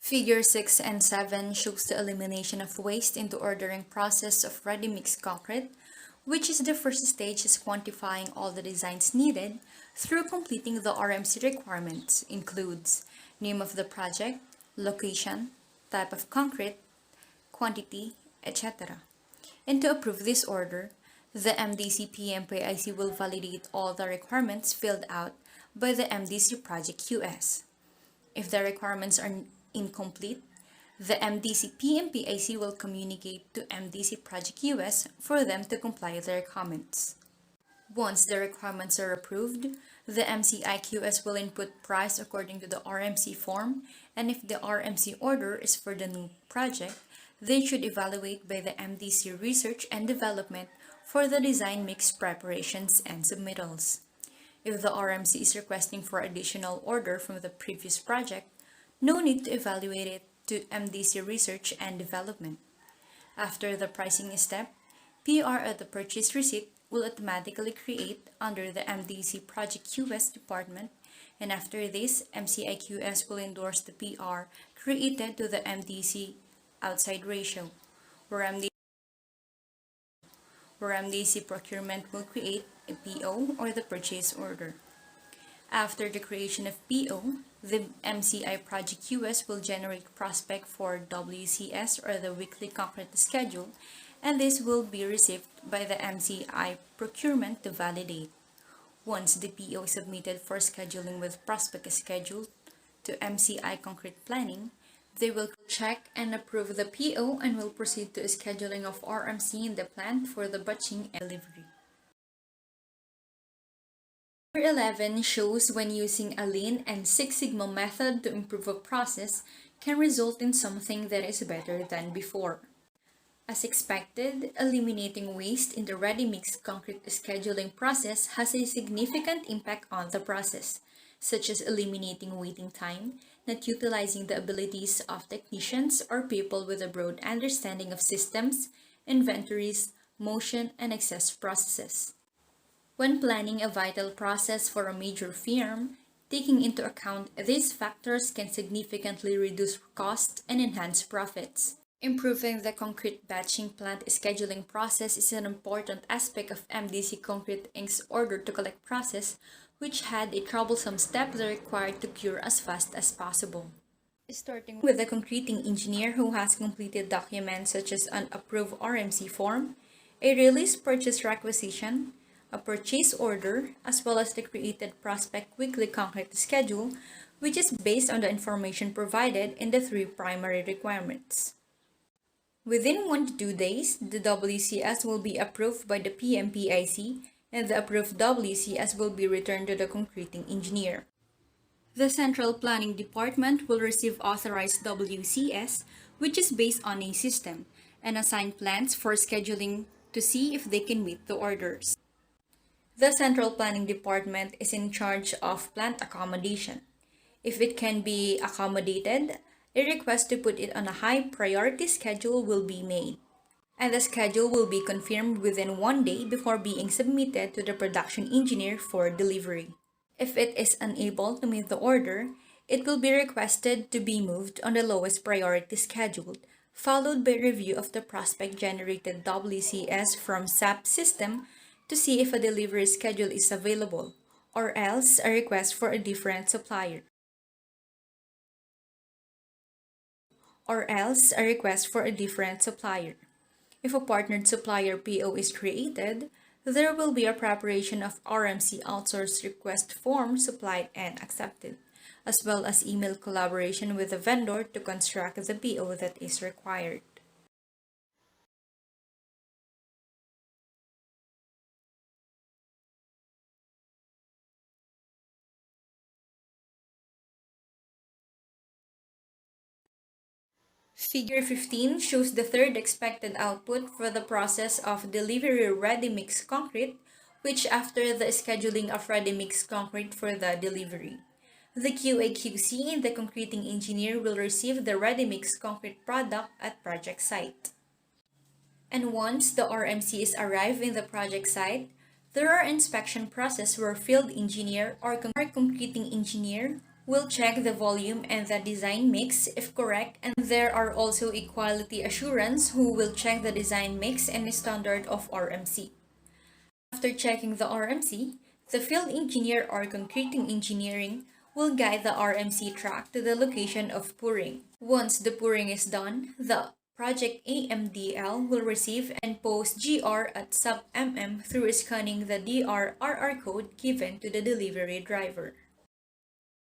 Figure 6 and 7 shows the elimination of waste in the ordering process of ready-mix concrete, which is the first stage is quantifying all the designs needed through completing the RMC requirements includes name of the project, location, type of concrete, quantity, etc. And to approve this order, the MDC PMPIC will validate all the requirements filled out by the MDC Project QS. If the requirements are incomplete, the MDC PMPIC will communicate to MDC Project US for them to comply with their comments. Once the requirements are approved, the MCIQS will input price according to the RMC form, and if the RMC order is for the new project, they should evaluate by the MDC Research and Development for the design mix preparations and submittals. If the RMC is requesting for additional order from the previous project, no need to evaluate it to MDC Research and Development. After the pricing step, PR at the purchase receipt will automatically create under the MDC Project QS department, and after this, MCIQS will endorse the PR created to the MDC outside ratio, where MDC procurement will create a PO or the purchase order. After the creation of PO, the MCI Project QS will generate prospect for WCS or the weekly concrete schedule, and this will be received by the MCI procurement to validate. Once the PO is submitted for scheduling with prospect schedule to MCI concrete planning, they will check and approve the PO and will proceed to scheduling of RMC in the plant for the batching and delivery. Figure 11 shows when using a Lean and Six Sigma method to improve a process can result in something that is better than before. As expected, eliminating waste in the ready-mix concrete scheduling process has a significant impact on the process, such as eliminating waiting time, not utilizing the abilities of technicians or people with a broad understanding of systems, inventories, motion, and access processes. When planning a vital process for a major firm, taking into account these factors can significantly reduce costs and enhance profits. Improving the concrete batching plant scheduling process is an important aspect of MDC Concrete Inc.'s order to collect process, which had a troublesome step that required to cure as fast as possible. Starting with the concreting engineer who has completed documents such as an approved RMC form, a release purchase requisition, a purchase order, as well as the created prospect weekly concrete schedule, which is based on the information provided in the three primary requirements. Within 1 to 2 days, the WCS will be approved by the PMPIC, and the approved WCS will be returned to the concreting engineer. The Central Planning Department will receive authorized WCS, which is based on a system, and assign plants for scheduling to see if they can meet the orders. The Central Planning Department is in charge of plant accommodation. If it can be accommodated, a request to put it on a high priority schedule will be made, and the schedule will be confirmed within 1 day before being submitted to the production engineer for delivery. If it is unable to meet the order, it will be requested to be moved on the lowest priority schedule, followed by review of the prospect-generated WCS from SAP system to see if a delivery schedule is available, or else a request for a different supplier. If a partnered supplier PO is created, there will be a preparation of RMC outsource request form supplied and accepted, as well as email collaboration with the vendor to construct the PO that is required. Figure 15 shows the third expected output for the process of delivery ready-mix concrete, which after the scheduling of ready-mix concrete for the delivery. The QA/QC and the concreting engineer will receive the ready-mix concrete product at project site. And once the RMCs arrive in the project site, there are inspection process where field engineer or concreting engineer will check the volume and the design mix if correct, and there are also a quality assurance who will check the design mix and standard of RMC. After checking the RMC, the field engineer or concreting engineering will guide the RMC truck to the location of pouring. Once the pouring is done, the project AMDL will receive and post GR at sub-mm through scanning the DRRR code given to the delivery driver.